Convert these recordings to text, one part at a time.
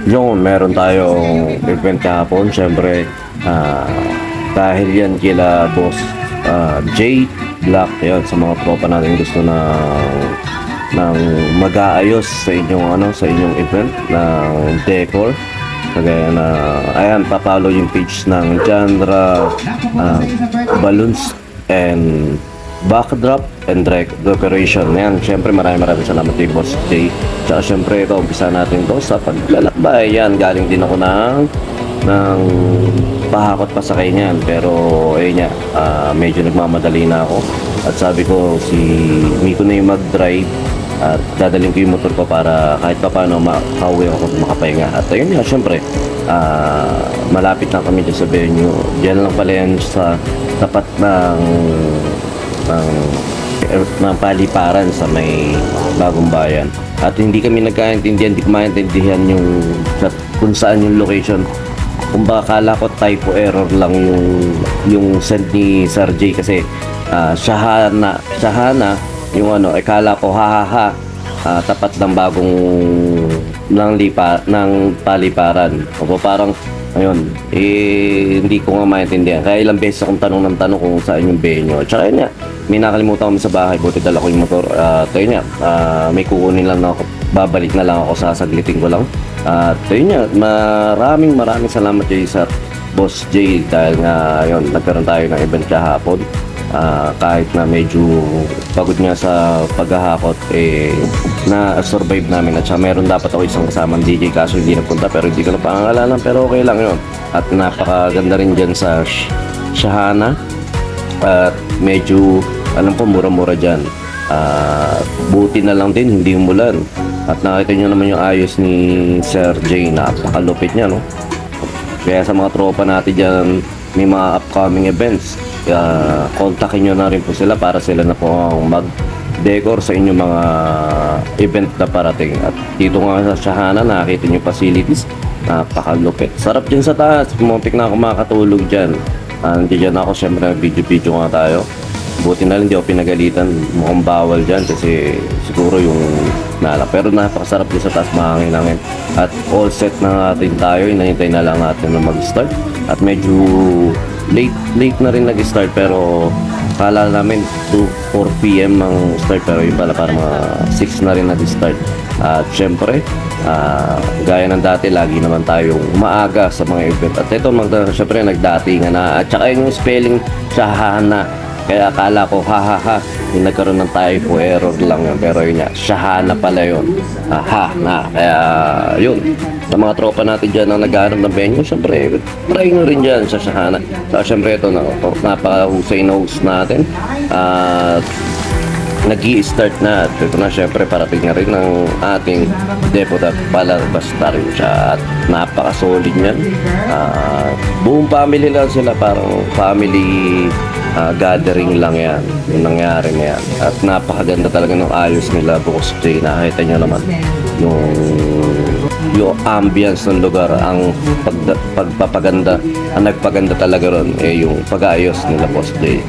Yung meron tayong event kahapon, syempre dahil yan kila Boss J Black, yan sa mga tropa natin gusto ng mag-aayos sa inyong event ng decor. Kagaya na, ayan, papalo yung page ng Genre Balloons and Backdrop and Decoration. Ayan, syempre maraming salamat kay Boss J. Tsaka syempre ito, umpisa natin to sa paglalakbay. Yan, galing din ako ng pahakot pa sa kanyan. Pero ayun nga, medyo nagmamadali na ako. At sabi ko, si Miko na yung mag-drive. At dadalhin ko yung motor ko para kahit pa paano makauwi ako makapahinga. At ayun nga, syempre malapit na kami dyan sa venue. Diyan lang pala yan sa tapat ng paliparan sa may Bagong Bayan. At hindi kami nagkaintindihan, hindi ko maintindihan kung saan yung location. Kung baka akala ko typo error lang yung send ni Sir J kasi Shahana yung akala ko tapat ng bagong ng paliparan. O parang ayun, hindi ko nga maintindihan. Kaya ilang beses akong tanong kung saan yung venue. Tsaka yun nga, may nakalimutan kami sa bahay, buti dala ko yung motor. Ayun nga, may kukunin lang na ako, babalik na lang ako, sasaglitin ko lang. Ayun nga, maraming salamat kayo sa Boss J dahil nga yun, nagkaroon tayo ng event kahapon. Kahit na medyo pagod nga sa paghahakot, na-survive namin. At siya, meron dapat ako isang kasamang DJ kaso hindi nagpunta, pero hindi ko na pangangalanan, pero okay lang yun. At napakaganda rin dyan sa Shahana. At medyo, alam ko, mura-mura dyan. Buti na lang din, hindi umulan. At nakita nyo naman yung ayos ni Sir J, napakalupit niya, no? Kaya sa mga tropa natin dyan, may mga upcoming events, kontakin nyo na rin po sila para sila na po ang mag-decor sa inyong mga event na parating. At dito nga sa Shahana, nakakita nyo facilities, napakalupit. Sarap dyan sa taas, pumuntik na ako makatulog dyan. Nandiyan ako, syempre video nga tayo. Buti na lang hindi ako pinagalitan, mukhang bawal dyan kasi siguro yung pero napakasarap din sa taas, mahangin-hangin. At all set na natin tayo, inahintay na lang natin na mag-start. At medyo late na rin nag-start, pero kala namin 4 PM ang start, pero yun pala para mga 6 na rin nag-start. At syempre, gaya ng dati, lagi naman tayong maaga sa mga event. At ito, syempre nagdatingan na. At saka yung spelling, Shahana. Kaya akala ko, yung nagkaroon ng typo error lang yun. Pero yun nga, Shahana pala yun. Kaya yun, sa mga tropa natin dyan na naghahanap ng venue, syempre, try nyo rin dyan sa Shahana. So, syempre ito, napakahusay na host natin. Nag-i-start na. At ito na, syempre, parating na rin ng ating deputat palabas na rin siya. At napaka-solid niyan. Buong family lang sila, parang family gathering lang yan, yung nangyari na yan. At napakaganda talaga ng ayos nila, Boss J. Nakita nyo naman yung ambience ng lugar, ang pagpapaganda, ang nagpaganda talaga ron, yung pag-aayos nila, Boss J.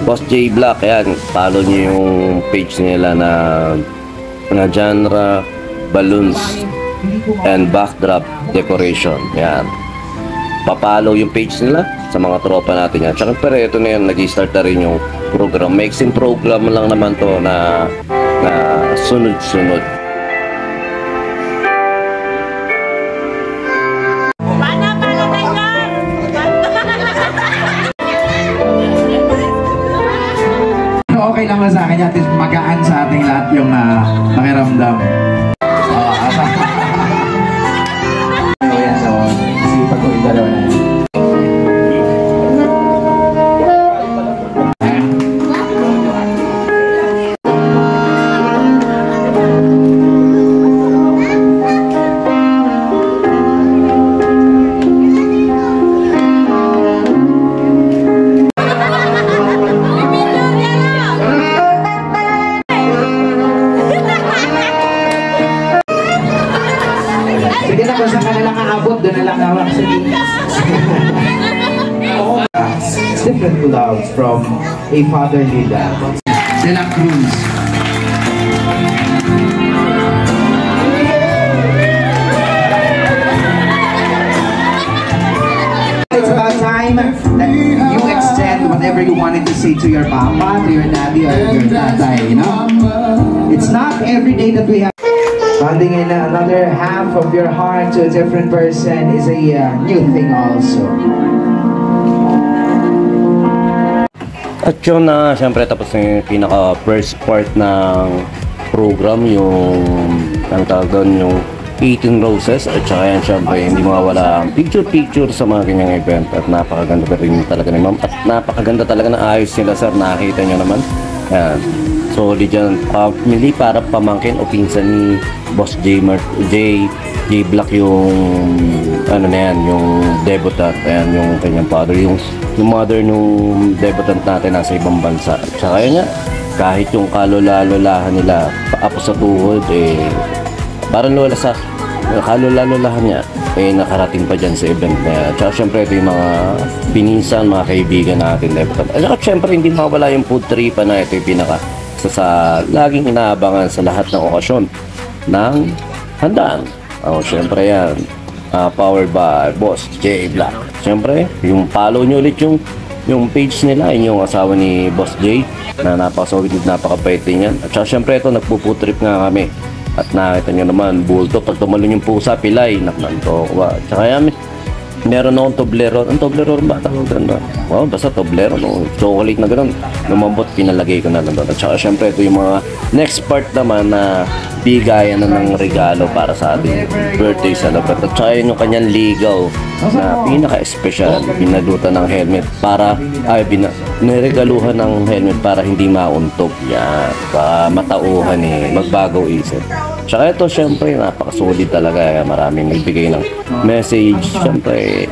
Boss J Black, yan, follow nyo yung page nila na Genre Balloons and Backdrop Decoration. Yan, papalo yung page nila sa mga tropa natin yan. Tsaka pero ito na yan, nag-start na rin yung program. Mixing program lang naman to na sunod-sunod. Okay lang ba sa akin, at least magaan sa ating lahat yung pakiramdam. Sipag ko yung dalawa na yan. Sige na, kung saan ka nalang aabot, doon nalang nawak sa It's different to love from a fatherly love. De La Cruz. wanted to say to your papa, to your daddy, or your tatay, you know? It's not every day that we have. Handing in another half of your heart to a different person is a new thing also. At yun na, syempre tapos na yung pinaka first part ng program, yung ang tawag doon, yung 18 Roses. At saka yan, syempre hindi mawawala ang picture sa mga ganyang event. At napakaganda pa rin talaga ni ma'am. At napakaganda talaga ng ayos nila, sir. Nakita nyo naman. Yan. So, di dyan, family para pamangkin o pinsan ni Boss J Black yung ano na yan, yung debutant. Ayan, yung kanyang father, yung mother nung debutant natin nasa ibang bansa. Tsaka yun nga, kahit yung kalula-lulahan nila paapo sa tuhod, parang lola sa kalula-lulahan niya, nakarating pa dyan sa event na yan. Tsaka syempre ito yung mga pininsan, mga kaibigan natin debutant. At saka syempre hindi mawala yung food tripa na ito yung pinaka sa laging inaabangan sa lahat ng okasyon ng handaan. Syempre yan, powered by Boss J Black. Syempre, yung follow nyo ulit yung page nila, yung asawa ni Boss J na napakasawit, napakabait din yan. At saka syempre ito, nagpuputrip nga kami. At nakita nyo naman, bulto, pag tumalon yung pusa, pilay, naknanto. At saka yan, meron akong Toblerone. Ang Toblerone ba? Wow, basta Toblerone. Chocolate na gano'n. Lumambot, pinalagay ko na lang doon. At saka syempre, ito yung mga next part naman na bigayan na ng regalo para sa ating birthday celebrate. At saka yun yung kanyang ligaw na pinaka-espesyal. Binadutan ng helmet para, niregaluhan ng helmet para hindi mauntog. Yan. Para matauhan magbagaw isip. Tsaka ito, syempre, napakasolid talaga. Maraming nagbigay ng message. Syempre,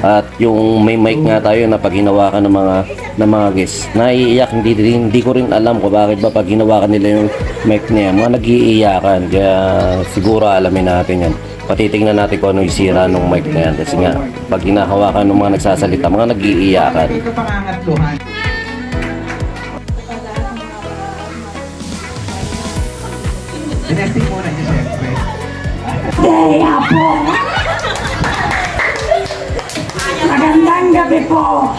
at yung may mic nga tayo na pag hinawakan ng mga guests, naiiyak. Hindi ko rin alam kung bakit ba pag hinawakan nila yung mic niya, mga nag-iiyakan. Kaya siguro alamin natin yan. Patitingnan natin kung ano yung sira ng mic na yan. Kasi nga, pag hinahawakan ng mga nagsasalita, mga nag-iiyakan. Dinesting muna niya, siyempre. Kaya po. Magandang gabi po.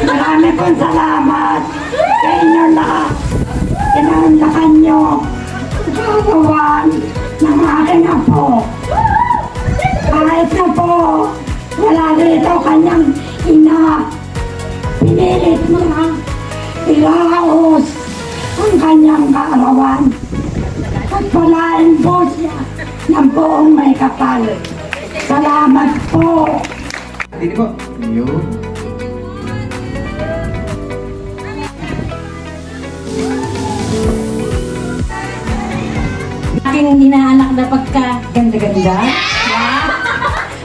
Marami pong salamat sa inyo lahat. Inaunlakan nyo tutuwan ng aking apo. Kahit na po wala rito kanyang ina, pinilit mo na ilaos ang kanyang kaarawan. At palain po siya ng buong may kapal. Salamat po. Dito po. Yun. Aking inaanak na pagka ganda-ganda.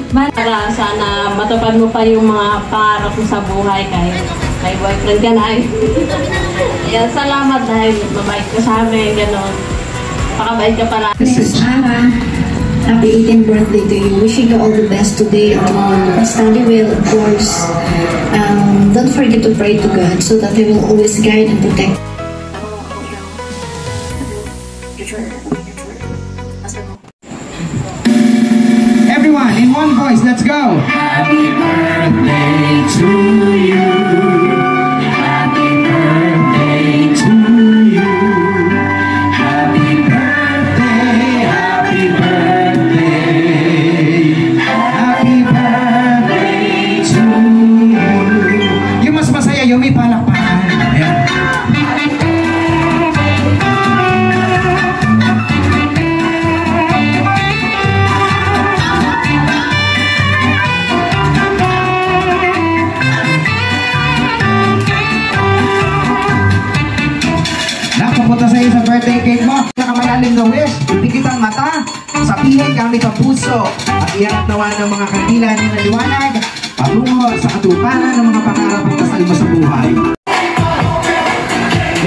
Para sana matupad mo pa yung mga pangarap mo sa buhay kahit may boyfriend ka na. Ayan, salamat dahil mabait ka sa amin, gano'n. Pakabait ka pala. Mrs. Sarah, happy 18th birthday to you. Wishing you all the best today and tomorrow. Study well, of course. Don't forget to pray to God so that He will always guide and protect. Everyone, in one voice, let's go! Happy birthday to you. Happy birthday to you. Happy birthday, happy birthday. Happy birthday to you. Yung mas masaya, yung may palakpakan. Ayan. Napapunta sa iyo sa birthday cake mo. Nakamalalim na wish, ipikit ang mata, sabihin gamit ang puso, at iyanap nawa ng mga kandila ni naliwanag, patungo sa katuparan ng mga pangarap at kasal mo sa buhay.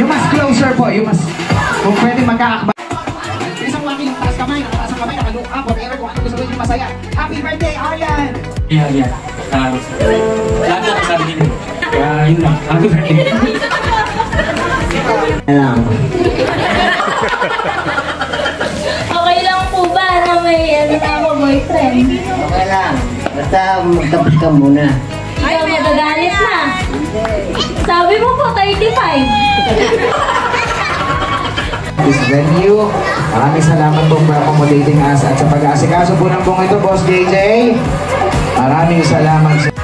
You must closer po, you must, kung pwede magkaakba. Isang waking taas kamay, nakalook up, whatever, kung ano gusto mo yung masaya. Happy birthday, Aryan! Yeah. Lahat na sabi nila. Kaya yun lang. Happy birthday. Okay lang po ba na may boyfriend? Okay lang. Basta magtapos ka muna. Ay, nagagalit na. Sabi mo po, 35. This venue. Maraming salamat po for accommodating us at sa pag-aasikaso po ng buong ito, Boss JJ. Maraming salamat sa...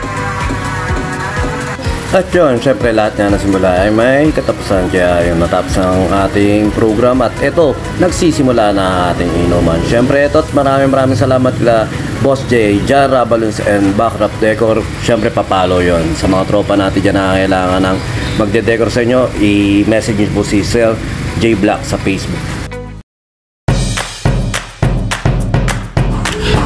At yun, syempre lahat nga nasimula ay may katapusan, kaya yung natapos ang ating program at ito, nagsisimula na ang ating inuman. Syempre ito at maraming salamat kila Boss J, Jara, Balloons and Backrap Decor. Syempre papalo yon sa mga tropa natin dyan na kailangan ng magde-decor sa inyo, i-message nyo po si Sir J Black sa Facebook.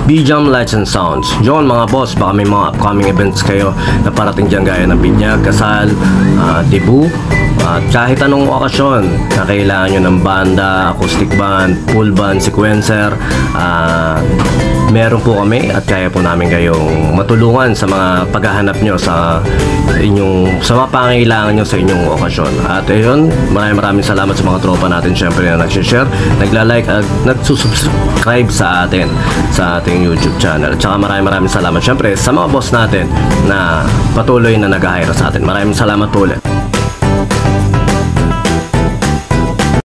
B-Jam Lights and Sounds. Yun mga boss, baka may mga upcoming events kayo na parating dyan gaya ng binyag, kasal, debut, at kahit anong okasyon na kailangan nyo ng banda, acoustic band, full band, sequencer, meron po kami at kaya po namin kayong matulungan sa mga paghahanap nyo sa mga pangailangan nyo sa inyong okasyon. At ayun, maraming salamat sa mga tropa natin syempre na nagsishare, nagla-like at nagsusubscribe sa atin sa ating YouTube channel. At saka maraming salamat syempre sa mga boss natin na patuloy na nag-hire sa atin. Maraming salamat po ulit.